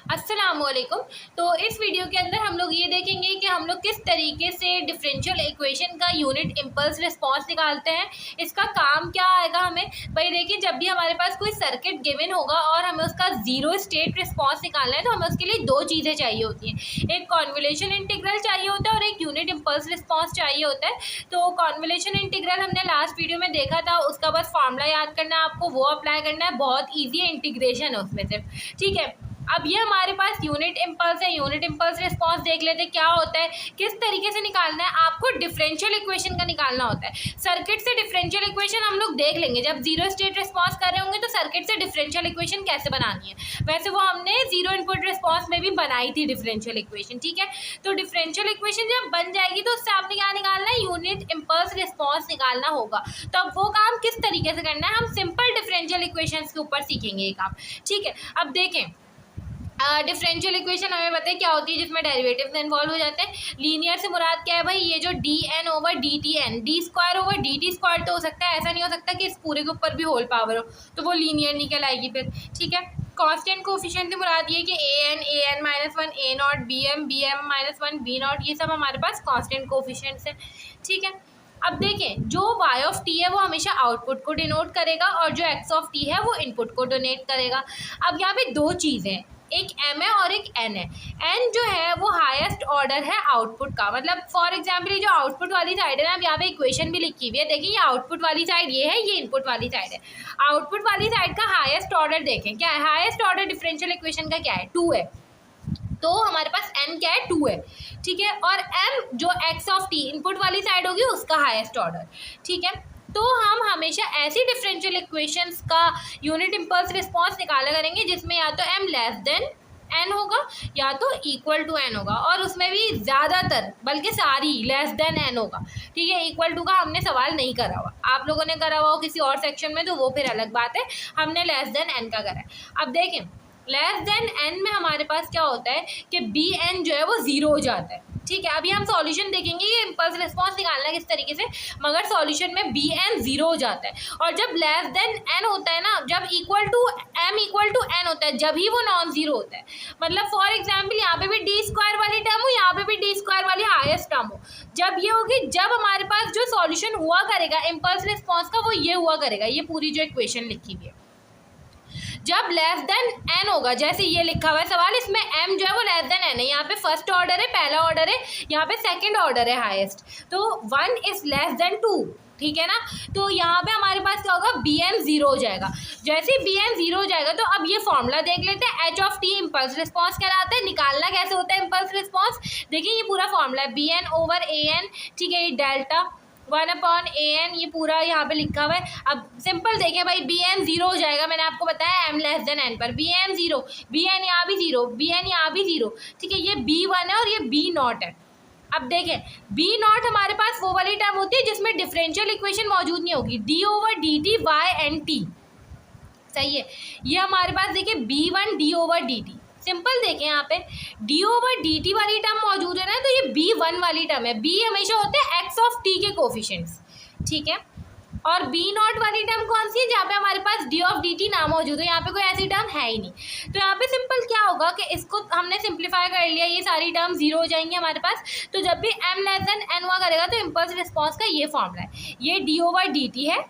अस्सलामुअलैकुम। तो इस वीडियो के अंदर हम लोग ये देखेंगे कि हम लोग किस तरीके से डिफरेंशियल इक्वेशन का यूनिट इम्पल्स रिस्पांस निकालते हैं। इसका काम क्या आएगा हमें। भाई देखिए, जब भी हमारे पास कोई सर्किट गिवन होगा और हमें उसका जीरो स्टेट रिस्पांस निकालना है तो हमें उसके लिए दो चीज़ें चाहिए होती हैं। एक कॉन्वोल्यूशन इंटीग्रल चाहिए होता है और एक यूनिट इम्पल्स रिस्पांस चाहिए होता है। तो कॉन्वोल्यूशन इंटीग्रल हमने लास्ट वीडियो में देखा था, उसका बस फॉर्मूला याद करना है आपको, वो अप्लाई करना है। बहुत ईजी है, इंटीग्रेशन है उसमें सिर्फ। ठीक है, अब ये हमारे पास यूनिट इम्पल्स है। यूनिट इम्पल्स रिस्पांस देख लेते हैं क्या होता है, किस तरीके से निकालना है। आपको डिफरेंशियल इक्वेशन का निकालना होता है। सर्किट से डिफरेंशियल इक्वेशन हम लोग देख लेंगे, जब जीरो स्टेट रिस्पांस कर रहे होंगे तो सर्किट से डिफरेंशियल इक्वेशन कैसे बनानी है। वैसे वो हमने जीरो इनपुट रिस्पांस में भी बनाई थी डिफरेंशियल इक्वेशन। ठीक है, तो डिफरेंशियल इक्वेशन जब बन जाएगी तो उससे आपने क्या निकालना है, यूनिट इम्पल्स रिस्पांस निकालना होगा। तो अब वो काम किस तरीके से करना है, हम सिंपल डिफरेंशियल इक्वेशन के ऊपर सीखेंगे ये काम। ठीक है, अब देखें, डिफरेंशियल इक्वेशन हमें पता है क्या होती है, जिसमें डेरिवेटिव्स इन्वॉल्व हो जाते हैं। लीनियर से मुराद क्या है भाई, ये जो D N over D T N, D square over D T square तो हो सकता है, ऐसा नहीं हो सकता कि इस पूरे के ऊपर भी होल पावर हो, तो वो लीनियर निकल आएगी फिर। ठीक है, कांस्टेंट कोफिशिएंट से मुराद ये कि A N minus one, A naught, B M minus one, B naught, ये सब हमारे पास कांस्टेंट कोफिशिएंट्स हैं। ठीक है, अब देखें, जो y ऑफ t है वो हमेशा आउटपुट को डिनोट करेगा और जो x ऑफ t है वो इनपुट को डोनेट करेगा। अब यहाँ पे दो चीज़ें हैं, एक m है और एक n है। n जो है वो हाईएस्ट ऑर्डर है आउटपुट का, मतलब फॉर एग्जांपल ये जो आउटपुट वाली साइड है ना, अब यहाँ पे इक्वेशन भी लिखी हुई है, देखिए ये आउटपुट वाली साइड ये है, ये इनपुट वाली साइड है। आउटपुट वाली साइड का हाईएस्ट ऑर्डर देखें क्या है, हाईएस्ट ऑर्डर डिफरेंशियल इक्वेशन का क्या है, 2 है। तो हमारे पास n क्या है, 2 है। ठीक है, और m जो x ऑफ t इनपुट वाली साइड होगी उसका हाईएस्ट ऑर्डर। ठीक है, तो हम हमेशा ऐसी डिफरेंशियल इक्वेशंस का यूनिट इम्पल्स रिस्पांस निकाला करेंगे जिसमें या तो m लेस देन n होगा या तो इक्वल टू n होगा, और उसमें भी ज़्यादातर बल्कि सारी लेस देन n होगा। ठीक है, इक्वल टू का हमने सवाल नहीं करा हुआ, आप लोगों ने करा हुआ हो किसी और सेक्शन में तो वो फिर अलग बात है, हमने लेस देन n का करा है। अब देखें, लेस देन n में हमारे पास क्या होता है कि बी एन जो है वो ज़ीरो हो जाता है। ठीक है, अभी हम सॉल्यूशन देखेंगे ये इम्पल्स रिस्पांस निकालना है किस तरीके से, मगर सॉल्यूशन में बी एन ज़ीरो हो जाता है। और जब लेस देन एन होता है ना, जब इक्वल टू एन होता है, जब ही वो नॉन ज़ीरो होता है। मतलब फॉर एग्जांपल यहाँ पे भी डी स्क्वायर वाली टर्म हो, यहाँ पे भी डी स्क्वायर वाली हाईएस्ट टर्म हो, जब ये होगी, जब हमारे पास जो सॉल्यूशन हुआ करेगा इम्पल्स रिस्पांस का वो ये हुआ करेगा, ये पूरी जो इक्वेशन लिखी हुई है, जब लेस देन n होगा, जैसे ये लिखा हुआ है सवाल, इसमें m जो है वो लेस देन n है। यहाँ पे फर्स्ट ऑर्डर है, पहला ऑर्डर है, यहाँ पे सेकंड ऑर्डर है हाईएस्ट, तो 1 इज लेस देन 2। ठीक है ना, तो यहाँ पे हमारे पास क्या होगा, बी एन ज़ीरो हो जाएगा। जैसे ही बी एन ज़ीरो हो जाएगा तो अब ये फॉर्मूला देख लेते हैं, H of T impulse response कहलाता है। निकालना कैसे होता है इम्पल्स रिस्पांस, देखिए ये पूरा फॉर्मूला है, B N over A N. ठीक है, ये डेल्टा 1/an, ये पूरा यहाँ पे लिखा हुआ है। अब सिंपल देखें भाई, बी एन ज़ीरो हो जाएगा, मैंने आपको बताया m लेस देन n पर, B N zero, B N यहाँ भी ज़ीरो, बी एन यहाँ भी ज़ीरो। ठीक है, ये b1 है और ये b नॉट है। अब देखें, b नॉट हमारे पास वो वाली टर्म होती है जिसमें डिफरेंशियल इक्वेशन मौजूद नहीं होगी, d over D T Y N T. सही है, ये हमारे पास देखिए b1 d over D T. Simple देखें, यहाँ पे d ओवर डी टी वाली टर्म मौजूद है ना, तो ये b1 वाली टर्म है। b हमेशा होते हैं x ऑफ t के कोफिशिएंट्स। ठीक है, और b नॉट वाली टर्म कौन सी है, जहाँ पे हमारे पास d ऑफ डी टी ना मौजूद है, यहाँ पे कोई ऐसी टर्म है ही नहीं। तो यहाँ पे सिंपल क्या होगा कि इसको हमने सिंप्लीफाई कर लिया, ये सारी टर्म जीरो हो जाएंगी हमारे पास। तो जब भी m लेस देन n हुआ करेगा तो इम्पल्स रिस्पांस का ये फॉर्मूला है, ये d ओवर डी टी है।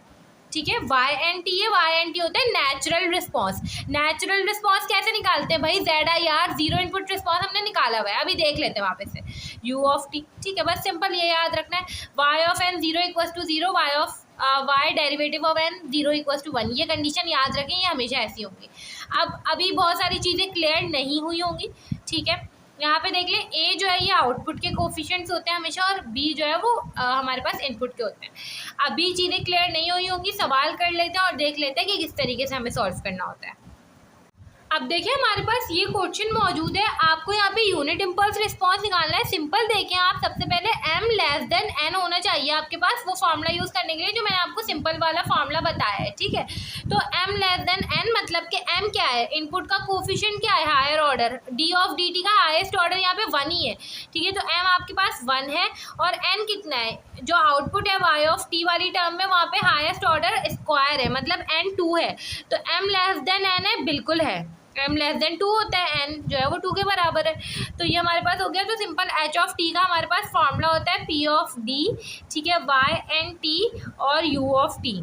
ठीक है, वाई एन टी है, वाई एन टी होता है नेचुरल रिस्पांस। नेचुरल रिस्पांस कैसे निकालते हैं भाई, Z I R, zero input response हमने निकाला हुआ है, अभी देख लेते हैं वापस से, यू ऑफ टी। ठीक है, बस सिंपल ये याद रखना है, Y of N zero equals to zero, Y of Y derivative of N zero equals to 1। ये कंडीशन याद रखें, ये हमेशा ऐसी होंगी। अब अभी बहुत सारी चीज़ें क्लियर नहीं हुई होंगी। ठीक है, यहाँ पे देख लें, ए जो है ये आउटपुट के कोफिशिएंट्स होते हैं हमेशा, और बी जो है वो हमारे पास इनपुट के होते हैं। अभी चीज़ें क्लियर नहीं हुई होंगी, सवाल कर लेते हैं और देख लेते हैं कि किस तरीके से हमें सॉल्व करना होता है। अब देखिए, हमारे पास ये क्वेश्चन मौजूद है, आपको यहाँ पे यूनिट इम्पल्स रिस्पांस निकालना है। सिंपल देखें आप, सबसे पहले m लेस देन n होना चाहिए आपके पास, वो फार्मूला यूज़ करने के लिए जो मैंने आपको सिंपल वाला फार्मूला बताया है। ठीक है, तो m लेस देन n मतलब कि m क्या है, इनपुट का कोफिशिएंट क्या है, higher order, d of D T का हाईएस्ट ऑर्डर यहाँ पे 1 ही है। ठीक है, तो m आपके पास 1 है, और n कितना है, जो आउटपुट है y ऑफ t वाली टर्म में वहाँ पे हाईएस्ट ऑर्डर स्क्वायर है, मतलब n 2 है, तो m लेस देन n है, बिल्कुल है, m लेस देन 2 होता है, n जो है वो 2 के बराबर है। तो ये हमारे पास हो गया। तो सिंपल h ऑफ t का हमारे पास फॉर्मूला होता है p ऑफ d, ठीक है, y एन t और u ऑफ t,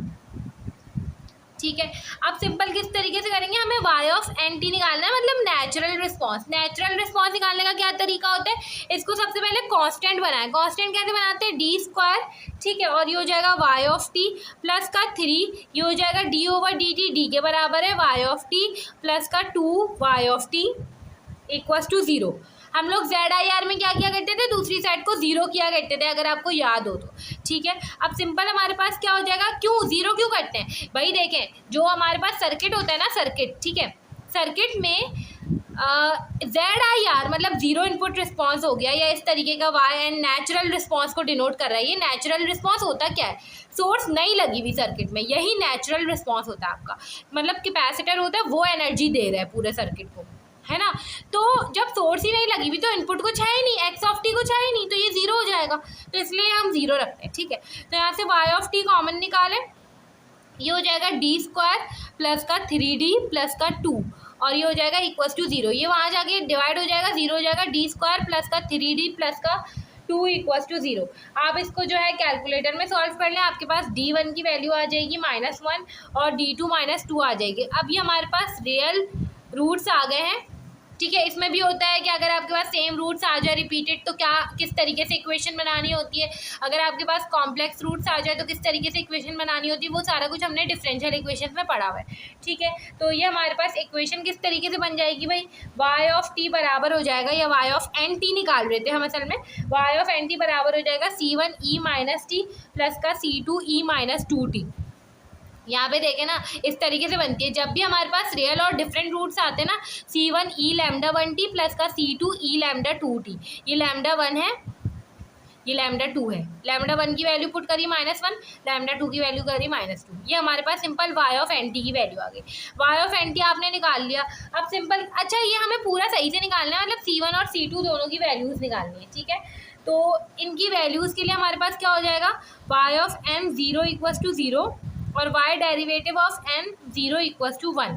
ठीक है। अब सिंपल किस तरीके से करेंगे, हमें y ऑफ एन टी निकालना है, मतलब नेचुरल रिस्पांस। नेचुरल रिस्पांस निकालने का क्या तरीका होता है, इसको सबसे पहले कांस्टेंट बनाएं। कांस्टेंट कैसे बनाते हैं, डी स्क्वायर, ठीक है, और ये हो जाएगा y ऑफ टी प्लस का 3, ये हो जाएगा d over D T, D के बराबर है y ऑफ टी प्लस का 2 y of T equals to 0। हम लोग ZIR में क्या किया करते थे, दूसरी साइड को 0 किया करते थे, अगर आपको याद हो तो, ठीक है। अब सिंपल हमारे पास क्या हो जाएगा, क्यों 0 क्यों करते हैं भाई, देखें जो हमारे पास सर्किट होता है ना, सर्किट, ठीक है, सर्किट में ZIR मतलब जीरो इनपुट रिस्पांस हो गया, या इस तरीके का y एंड नेचुरल रिस्पांस को डिनोट कर रहा है। ये नेचुरल रिस्पांस होता क्या है, सोर्स नहीं लगी हुई सर्किट में, यही नेचुरल रिस्पांस होता है आपका, मतलब कैपेसिटर होता है वो एनर्जी दे रहा है पूरे सर्किट को, है ना। तो जब सोर्स ही नहीं लगी हुई तो इनपुट कुछ है ही नहीं, एक्स ऑफ टी कुछ है ही नहीं, तो ये 0 हो जाएगा, तो इसलिए हम 0 रखते हैं, ठीक है। तो यहाँ से y ऑफ टी कॉमन निकालें, ये हो जाएगा डी स्क्वायर प्लस का 3d प्लस का 2, और ये हो जाएगा इक्वल्स टू 0, ये वहाँ जाके डिवाइड हो जाएगा, 0 हो जाएगा, डी स्क्वायर प्लस का 3d प्लस का 2 इक्वल्स टू 0। आप इसको जो है कैलकुलेटर में सॉल्व कर लें, आपके पास d1 की वैल्यू आ जाएगी -1 और d2 -2 आ जाएगी। अब ये हमारे पास रियल रूट्स आ गए हैं, ठीक है। इसमें भी होता है कि अगर आपके पास सेम रूट्स आ जाए रिपीटेड तो क्या किस तरीके से इक्वेशन बनानी होती है, अगर आपके पास कॉम्प्लेक्स रूट्स आ जाए तो किस तरीके से इक्वेशन बनानी होती है, वो सारा कुछ हमने डिफरेंशियल इक्वेशन में पढ़ा हुआ है, ठीक है। तो ये हमारे पास इक्वेशन किस तरीके से बन जाएगी भाई, y ऑफ t बराबर हो जाएगा, या y ऑफ एन टी निकाल रहे थे हम असल में, y ऑफ एन टी बराबर हो जाएगा C1e माइनस टी प्लस का C2e माइनस 2t। यहाँ पे देखें ना, इस तरीके से बनती है, जब भी हमारे पास रियल और डिफरेंट रूट्स आते हैं ना, C1e लैम्डा 1t प्लस का C2e लैम्डा 2t, ये लैम्डा 1 है, ये लैम्डा 2 है, लैम्डा 1 की वैल्यू पुट करी -1, लैम्डा 2 की वैल्यू करी -2, ये हमारे पास simple y of N T की वैल्यू आ गई। y ऑफ एन टी आपने निकाल लिया। अब सिंपल, अच्छा ये हमें पूरा सही से निकालना है, मतलब C1 और C2 दोनों की वैल्यूज़ निकालनी है, ठीक है। तो इनकी वैल्यूज़ के लिए हमारे पास क्या हो जाएगा, y of n 0 equals to 0 और y derivative of n 0 equals to 1।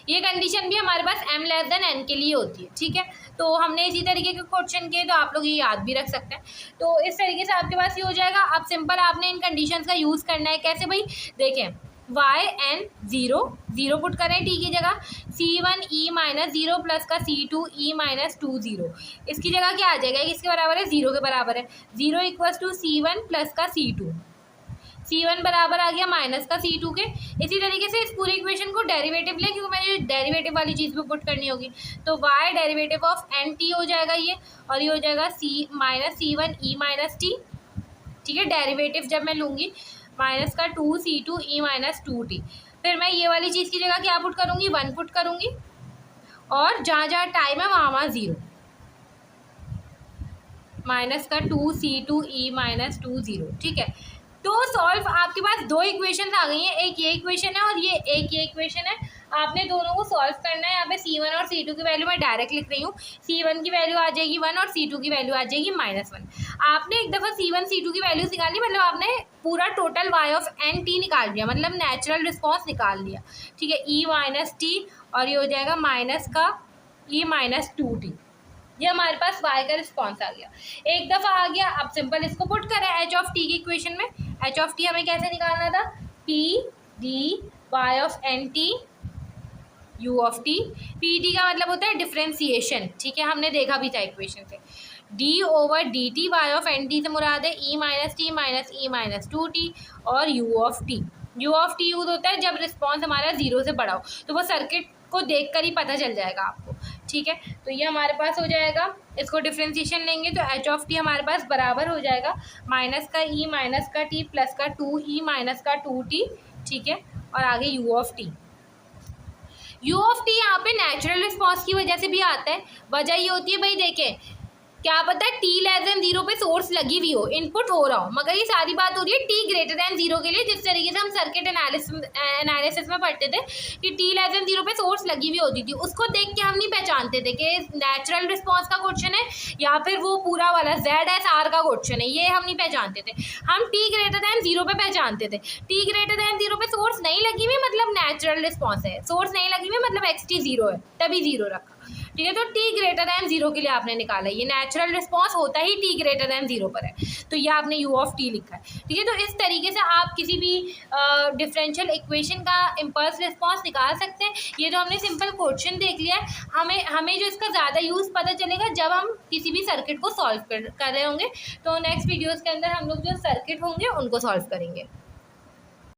ये कंडीशन भी हमारे पास m लेस देन n के लिए होती है, ठीक है। तो हमने इसी तरीके के क्वेश्चन किए, तो आप लोग ये याद भी रख सकते हैं। तो इस तरीके से आपके पास ये हो जाएगा। अब सिंपल आपने इन कंडीशंस का यूज़ करना है, कैसे भाई, देखें y n 0 पुट करें t की जगह, C1e माइनस 0 प्लस का C2e माइनस 2 0, इसकी जगह क्या आ जाएगा, किसके बराबर है, 0 के बराबर है, 0 इक्वल्स टू C1 प्लस का C2, C1 बराबर आ गया माइनस का C2 के। इसी तरीके से इस पूरी इक्वेशन को डेरिवेटिव ले, क्योंकि मुझे डेरिवेटिव वाली चीज़ भी पुट करनी होगी, तो y derivative of N T हो जाएगा ये, और ये हो जाएगा C1e माइनस टी, ठीक है। डेरिवेटिव जब मैं लूँगी माइनस का 2C2e माइनस 2t, फिर मैं ये वाली चीज़ की जगह क्या पुट करूँगी, 1 पुट करूँगी, और जहाँ जहाँ टाइम है वहाँ 0, माइनस का 2C2e माइनस 2 0, ठीक है। तो सॉल्व, आपके पास दो इक्वेशन आ गई हैं, एक ये इक्वेशन है और ये इक्वेशन है, आपने दोनों को सॉल्व करना है। यहाँ पे C1 और C2 की वैल्यू मैं डायरेक्ट लिख रही हूँ, C1 की वैल्यू आ जाएगी 1 और C2 की वैल्यू आ जाएगी -1। आपने एक दफ़ा C1 C2 की वैल्यूज निकाली, मतलब आपने पूरा total y of N T निकाल लिया, मतलब नेचुरल रिस्पॉन्स निकाल लिया, ठीक है, e माइनस टी, और ये हो जाएगा माइनस का e माइनस 2t, ये हमारे पास y का रिस्पॉन्स आ गया, एक दफ़ा आ गया। अब सिंपल इसको पुट करें h ऑफ t की इक्वेशन में, h ऑफ t हमें कैसे निकालना था, p d y of N T u of t, p d का मतलब होता है डिफ्रेंसिएशन, ठीक है, हमने देखा भी था इक्वेशन से, d over D T y of N T से मुराद है e minus T minus e minus 2t, और u ऑफ t यूज़ होता है जब रिस्पॉन्स हमारा 0 से बड़ा हो, तो वो सर्किट को देखकर ही पता चल जाएगा आपको, ठीक है। तो ये हमारे पास हो जाएगा, इसको डिफ्रेंसिएशन लेंगे तो h ऑफ t हमारे पास बराबर हो जाएगा माइनस का e माइनस का t प्लस का 2e माइनस का 2t, ठीक है, और आगे u of t। u of t यहाँ पे नेचुरल रिस्पॉन्स की वजह से भी आता है, वजह ये होती है भाई, देखें क्या पता टी लेस देन जीरो पे सोर्स लगी हुई हो, इनपुट हो रहा हो, मगर ये सारी बात हो रही है टी ग्रेटर देन जीरो के लिए, जिस तरीके से हम सर्किट एनालिसिस में पढ़ते थे कि टी लेस देन जीरो पे सोर्स लगी हुई होती थी, उसको देख के हम नहीं पहचानते थे कि नेचुरल रिस्पॉन्स का क्वेश्चन है या फिर वो पूरा वाला ZSR का क्वेश्चन है, ये हम नहीं पहचानते थे। हम टी ग्रेटर देन जीरो पे पहचानते थे। टी ग्रेटर देन जीरो पे सोर्स नहीं लगी हुई मतलब नेचुरल रिस्पॉन्स है, सोर्स नहीं लगी हुई मतलब XT जीरो है, तभी जीरो रखा। ठीक है, तो टी ग्रेटर दैन जीरो के लिए आपने निकाला, ये नेचुरल रिस्पॉन्स होता ही टी ग्रेटर दैन जीरो पर है, तो ये आपने यू ऑफ टी लिखा है। ठीक है, तो इस तरीके से आप किसी भी डिफरेंशियल इक्वेशन का इम्पल्स रिस्पॉन्स निकाल सकते हैं। ये तो हमने सिंपल क्वेश्चन देख लिया है, हमें जो इसका ज़्यादा यूज़ पता चलेगा जब हम किसी भी सर्किट को सॉल्व कर रहे होंगे। तो नेक्स्ट वीडियोज़ के अंदर हम लोग जो सर्किट होंगे उनको सॉल्व करेंगे।